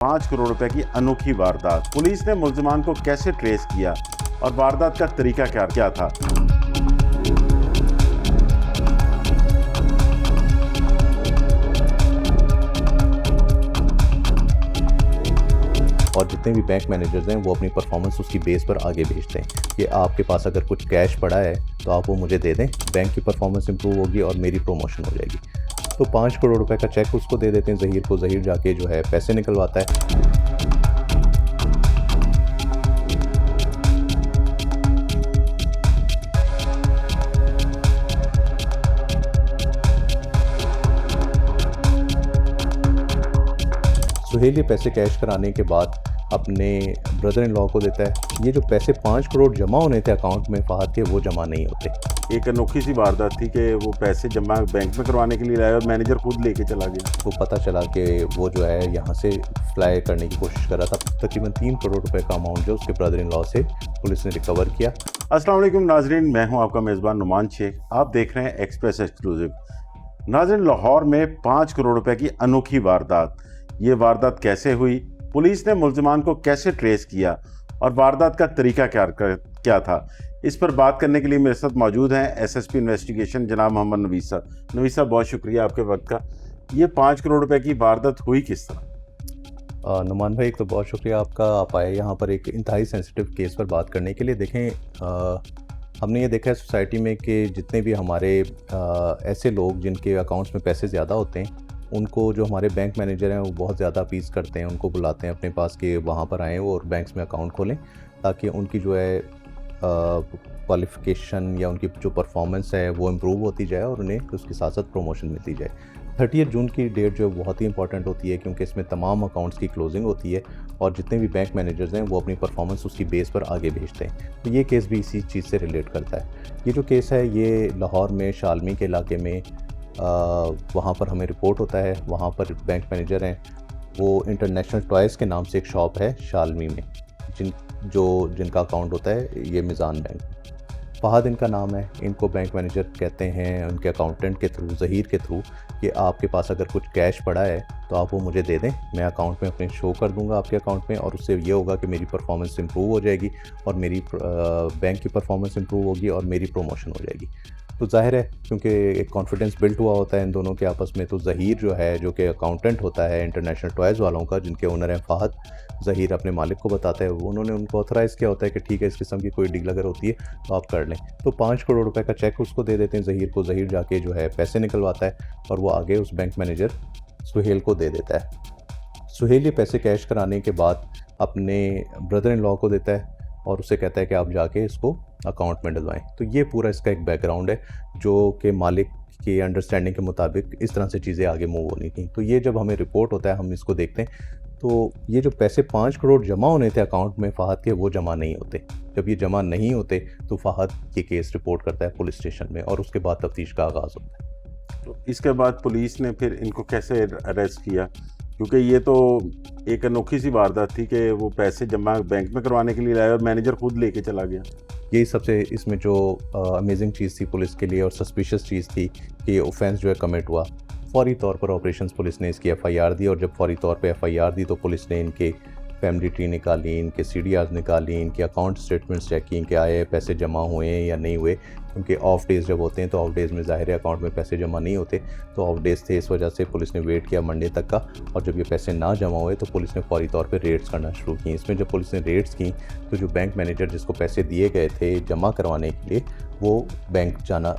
5 करोड़ रुपए की अनोखी वारदात। पुलिस ने मुल्जिमान को कैसे ट्रेस किया और वारदात का तरीका क्या था। और जितने भी बैंक मैनेजर्स हैं वो अपनी परफॉर्मेंस उसकी बेस पर आगे भेजते हैं कि आपके पास अगर कुछ कैश पड़ा है तो आप वो मुझे दे दें, बैंक की परफॉर्मेंस इंप्रूव होगी और मेरी प्रमोशन हो जाएगी। तो 5 करोड़ रुपए का चेक उसको दे देते हैं ज़हीर को। ज़हीर जाके जो है पैसे निकलवाता है। सुहेल ये पैसे कैश कराने के बाद अपने ब्रदर इन लॉ को देता है। ये जो पैसे 5 करोड़ जमा होने थे अकाउंट में फ़हद के, वो जमा नहीं होते। एक अनोखी सी वारदात थी कि वो पैसे जमा बैंक में करवाने के लिए लाया और मैनेजर खुद लेके चला गया। तो पता चला कि वो जो है यहाँ से फ्लाई करने की कोशिश कर रहा था। तकरीबन 3 करोड़ रुपए का अमाउंट जो उसके ब्रदर इन लॉ से पुलिस ने रिकवर किया। अस्सलाम वालेकुम नाजरीन, मैं हूं आपका मेज़बान नुमान शेख। आप देख रहे हैं एक्सप्रेस एक्सक्लूसिव। नाजरीन, लाहौर में 5 करोड़ रुपए की अनोखी वारदात। ये वारदात कैसे हुई, पुलिस ने मुल्जिमान को कैसे ट्रेस किया और वारदात का तरीका क्या था, इस पर बात करने के लिए मेरे साथ मौजूद हैं एसएसपी इन्वेस्टिगेशन जनाब मोहम्मद नवीस साहब। नवीस साहब, बहुत शुक्रिया आपके वक्त का। ये 5 करोड़ रुपए की वारदात हुई किस तरह? नुमान भाई, एक तो बहुत शुक्रिया आपका, आप आए यहाँ पर एक इंतहाई सेंसिटिव केस पर बात करने के लिए। देखें, हमने ये देखा है सोसाइटी में कि जितने भी हमारे ऐसे लोग जिनके अकाउंट्स में पैसे ज़्यादा होते हैं, उनको जो हमारे बैंक मैनेजर हैं वो बहुत ज़्यादा अपीज़ करते हैं, उनको बुलाते हैं अपने पास कि वहाँ पर आएँ और बैंक्स में अकाउंट खोलें, ताकि उनकी जो है क्वालिफ़िकेशन या उनकी जो परफॉर्मेंस है वो इम्प्रूव होती जाए और उन्हें उसके साथ साथ प्रमोशन मिलती जाए। 30 जून की डेट जो है बहुत ही इंपॉर्टेंट होती है, क्योंकि इसमें तमाम अकाउंट्स की क्लोजिंग होती है और जितने भी बैंक मैनेजर्स हैं वो अपनी परफॉर्मेंस उसकी बेस पर आगे भेजते हैं। तो ये केस भी इसी चीज़ से रिलेट करता है। ये जो केस है ये लाहौर में शालमी के इलाके में वहाँ पर हमें रिपोर्ट होता है। वहाँ पर बैंक मैनेजर हैं, वो इंटरनेशनल टॉयज़ के नाम से एक शॉप है शालमी में, जिनका अकाउंट होता है ये मिज़ान बैंक। फ़हद इनका नाम है। इनको बैंक मैनेजर कहते हैं उनके अकाउंटेंट के थ्रू, ज़हीर के थ्रू, कि आपके पास अगर कुछ कैश पड़ा है तो आप वो मुझे दे दें, मैं अकाउंट में अपने शो कर दूंगा आपके अकाउंट में, और उससे ये होगा कि मेरी परफॉर्मेंस इंप्रूव हो जाएगी और मेरी बैंक की परफॉर्मेंस इंप्रूव होगी और मेरी प्रमोशन हो जाएगी। तो जाहिर है, क्योंकि एक कॉन्फिडेंस बिल्ट हुआ होता है इन दोनों के आपस में, तो ज़हीर जो है, जो कि अकाउंटेंट होता है इंटरनेशनल टॉयज़ वालों का, जिनके ओनर हैं फ़हद, ज़हीर अपने मालिक को बताता है, उन्होंने उनको ऑथराइज़ किया होता है कि ठीक है, इस किस्म की कोई डील अगर होती है तो आप कर लें। तो 5 करोड़ रुपए का चेक उसको दे देते हैं ज़हीर को। ज़हीर जाके जो है पैसे निकलवाता है और वो आगे उस बैंक मैनेजर सुहेल को दे देता है। सुहेल ये पैसे कैश कराने के बाद अपने ब्रदर इन लॉ को देता है और उसे कहता है कि आप जाके इसको अकाउंट में डलवाएं। तो ये पूरा इसका एक बैकग्राउंड है, जो कि मालिक की अंडरस्टैंडिंग के मुताबिक इस तरह से चीज़ें आगे मूव होनी थी। तो ये जब हमें रिपोर्ट होता है, हम इसको देखते हैं, तो ये जो पैसे 5 करोड़ जमा होने थे अकाउंट में फ़हद के, वो जमा नहीं होते। जब ये जमा नहीं होते तो फ़हद ये केस रिपोर्ट करता है पुलिस स्टेशन में और उसके बाद तफ्तीश का आगाज़ होता है। तो इसके बाद पुलिस ने फिर इनको कैसे अरेस्ट किया, क्योंकि ये तो एक अनोखी सी वारदात थी कि वो पैसे जमा बैंक में करवाने के लिए लाया और मैनेजर खुद लेके चला गया। यही सबसे इसमें जो अमेजिंग चीज़ थी पुलिस के लिए और सस्पिशियस चीज़ थी कि ये ऑफेंस जो है कमिट हुआ। फौरी तौर पर ऑपरेशंस पुलिस ने इसकी एफआईआर दी, और जब फौरी तौर पे एफआईआर दी तो पुलिस ने इनके फैमिली ट्री निकाली, इनके सीडीआर्स निकाली, इनके अकाउंट स्टेटमेंट्स चेक की कि आए पैसे जमा हुए हैं या नहीं हुए, क्योंकि ऑफ डेज़ जब होते हैं तो ऑफ डेज़ में ज़ाहिर है अकाउंट में पैसे जमा नहीं होते। तो ऑफ डेज़ थे, इस वजह से पुलिस ने वेट किया मंडे तक का, और जब ये पैसे ना जमा हुए तो पुलिस ने फौरी तौर पे रेड्स करना शुरू की। इसमें जब पुलिस ने रेड्स की तो जो बैंक मैनेजर जिसको पैसे दिए गए थे जमा करवाने के लिए, वो बैंक जाना,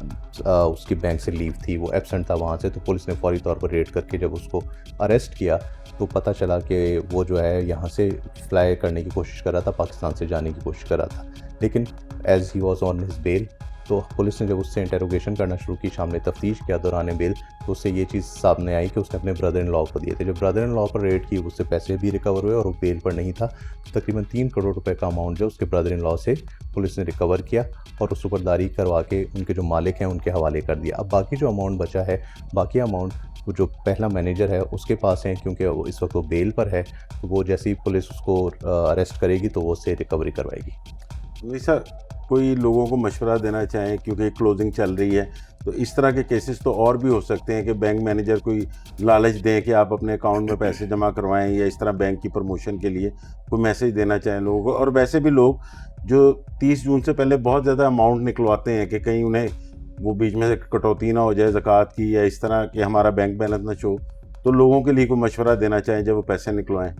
उसकी बैंक से लीव थी, वो एब्सेंट था वहाँ से। तो पुलिस ने फौरी तौर पर रेड करके जब उसको अरेस्ट किया तो पता चला कि वो जो है यहाँ से फ्लाई करने की कोशिश कर रहा था, पाकिस्तान से जाने की कोशिश कर रहा था, लेकिन as he was on his bail. तो पुलिस ने जब उससे इंटेरोगेशन करना शुरू की, शाम ने तफ्तीश किया दौरान बेल, तो उससे ये चीज़ सामने आई कि उसने अपने ब्रदर इन लॉ को दिए थे। जब ब्रदर इन लॉ पर रेड की, उससे पैसे भी रिकवर हुए और वो बेल पर नहीं था। तो तकरीबन 3 करोड़ रुपए का अमाउंट जो उसके ब्रदर इन लॉ से पुलिस ने रिकवर किया और उस सुपरदारी करवा के उनके जो मालिक हैं उनके हवाले कर दिया। अब बाकी जो अमाउंट बचा है, बाकी अमाउंट वो जो पहला मैनेजर है उसके पास है, क्योंकि वो इस वक्त वो बेल पर है। तो वो जैसे ही पुलिस उसको अरेस्ट करेगी तो वो उससे रिकवरी करवाएगी। वैसा कोई लोगों को मशवरा देना चाहें, क्योंकि क्लोजिंग चल रही है, तो इस तरह के केसेस तो और भी हो सकते हैं कि बैंक मैनेजर कोई लालच दें कि आप अपने अकाउंट में पैसे जमा करवाएं, या इस तरह बैंक की प्रमोशन के लिए कोई मैसेज देना चाहें लोगों को। और वैसे भी लोग जो 30 जून से पहले बहुत ज़्यादा अमाउंट निकलवाते हैं कि कहीं उन्हें वो बीच में से कटौती ना हो जाए ज़कात की, या इस तरह कि हमारा बैंक बैलेंस ना शो, तो लोगों के लिए कोई मशवरा देना चाहें जब वो पैसे निकलवाएं।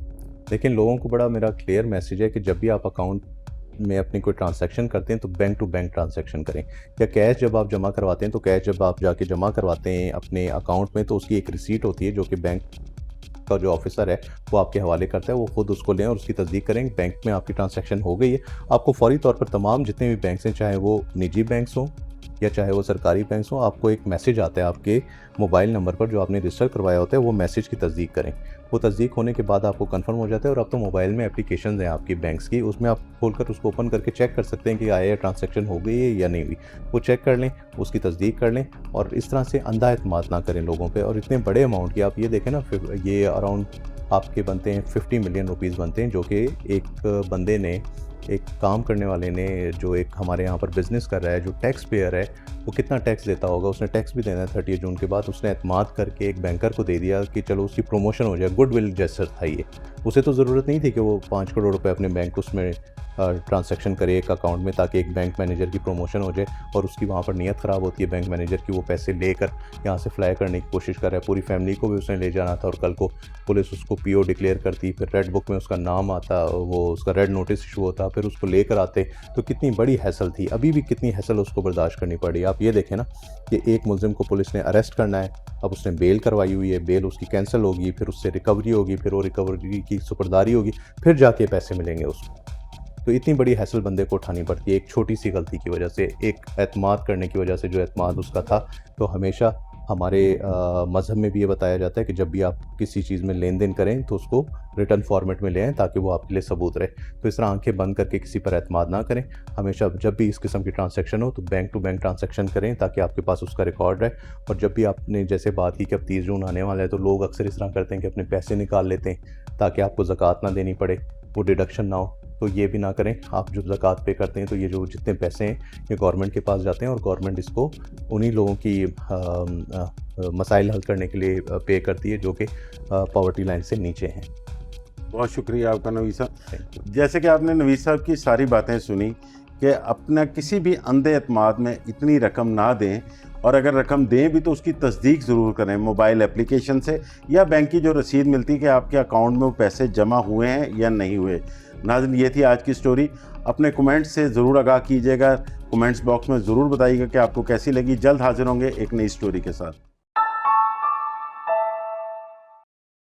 लेकिन लोगों को बड़ा मेरा क्लियर मैसेज है कि जब भी आप अकाउंट में अपनी कोई ट्रांजैक्शन करते हैं तो बैंक टू बैंक ट्रांजैक्शन करें, या कैश जब आप जमा करवाते हैं तो कैश जब आप जाके जमा करवाते हैं अपने अकाउंट में तो उसकी एक रिसीट होती है जो कि बैंक का जो ऑफिसर है वो आपके हवाले करता है, वो खुद उसको लें और उसकी तस्दीक करें बैंक में आपकी ट्रांजैक्शन हो गई है। आपको फौरी तौर पर तमाम जितने भी बैंक्स हैं, चाहे वो निजी बैंक्स हों या चाहे वो सरकारी बैंक्स हों, आपको एक मैसेज आता है आपके मोबाइल नंबर पर जो आपने रजिस्टर करवाया होता है, वो मैसेज की तस्दीक करें। वो तस्दीक होने के बाद आपको कंफर्म हो जाता है, और अब तो मोबाइल में एप्लीकेशन हैं आपकी बैंक्स की, उसमें आप खोलकर उसको ओपन करके चेक कर सकते हैं कि आया ट्रांजैक्शन हो गई है या नहीं हुई। वो चेक कर लें, उसकी तस्दीक कर लें, और इस तरह से अंधा एतमाद ना करें लोगों पे। और इतने बड़े अमाउंट की आप ये देखें ना, ये अराउंड आपके बनते हैं 50 मिलियन रुपीज़ बनते हैं, जो कि एक बंदे ने, एक काम करने वाले ने, जो एक हमारे यहाँ पर बिज़नेस कर रहा है, जो टैक्स पेयर है, वो कितना टैक्स देता होगा, उसने टैक्स भी देना है 30 जून के बाद, उसने एतमाद करके एक बैंकर को दे दिया कि चलो उसकी प्रमोशन हो जाए। गुडविल जेस्चर था ये। उसे तो ज़रूरत नहीं थी कि वो 5 करोड़ रुपए अपने बैंक उसमें ट्रांजैक्शन करे एक अकाउंट में ताकि एक बैंक मैनेजर की प्रमोशन हो जाए, और उसकी वहाँ पर नीयत ख़राब होती है बैंक मैनेजर की, वो पैसे लेकर यहाँ से फ्लाई करने की कोशिश कर रहा है। पूरी फैमिली को भी उसने ले जाना था, और कल को पुलिस उसको पीओ डिक्लेयर करती, फिर रेड बुक में उसका नाम आता, वो उसका रेड नोटिस इशू होता, फिर उसको लेकर आते, तो कितनी बड़ी हैसल थी। अभी भी कितनी हैसल उसको बर्दाश्त करनी पड़ी। आप ये देखें ना कि एक मुलजिम को पुलिस ने अरेस्ट करना है, अब उसने बेल करवाई हुई है, बेल उसकी कैंसिल होगी, फिर उससे रिकवरी होगी, फिर वो रिकवरी की सुपरदारी होगी, फिर जाके पैसे मिलेंगे उसको। तो इतनी बड़ी हैसल बंदे को उठानी पड़ती है एक छोटी सी गलती की वजह से, एक एतमाद करने की वजह से, जो एतमाद उसका था। तो हमेशा हमारे मज़हब में भी ये बताया जाता है कि जब भी आप किसी चीज़ में लेन देन करें तो उसको रिटर्न फॉर्मेट में ले आएँ ताकि वो आपके लिए सबूत रहे। तो इस तरह आंखें बंद करके किसी पर एतमाद ना करें। हमेशा जब भी इस किस्म की ट्रांजैक्शन हो तो बैंक टू बैंक ट्रांजैक्शन करें ताकि आपके पास उसका रिकॉर्ड रहे। और जब भी आपने जैसे बात की कि अब 30 जून आने वाला है, तो लोग अक्सर इस तरह करते हैं कि अपने पैसे निकाल लेते हैं ताकि आपको ज़कात ना देनी पड़े, वो डिडक्शन ना हो। तो ये भी ना करें। आप जो ज़कात पे करते हैं तो ये जो जितने पैसे हैं ये गवर्नमेंट के पास जाते हैं, और गवर्नमेंट इसको उन्हीं लोगों की मसाइल हल करने के लिए पे करती है जो कि पॉवर्टी लाइन से नीचे हैं। बहुत शुक्रिया आपका नवीद साहब। जैसे कि आपने नवीद साहब की सारी बातें सुनी कि अपना किसी भी अंधे एतमाद में इतनी रकम ना दें, और अगर रकम दें भी तो उसकी तस्दीक ज़रूर करें मोबाइल एप्लीकेशन से, या बैंक की जो रसीद मिलती है कि आपके अकाउंट में वो पैसे जमा हुए हैं या नहीं हुए। नाज़रीन, ये थी आज की स्टोरी। अपने कमेंट्स से ज़रूर आगाह कीजिएगा, कमेंट्स बॉक्स में ज़रूर बताइएगा कि आपको कैसी लगी। जल्द हाजिर होंगे एक नई स्टोरी के साथ।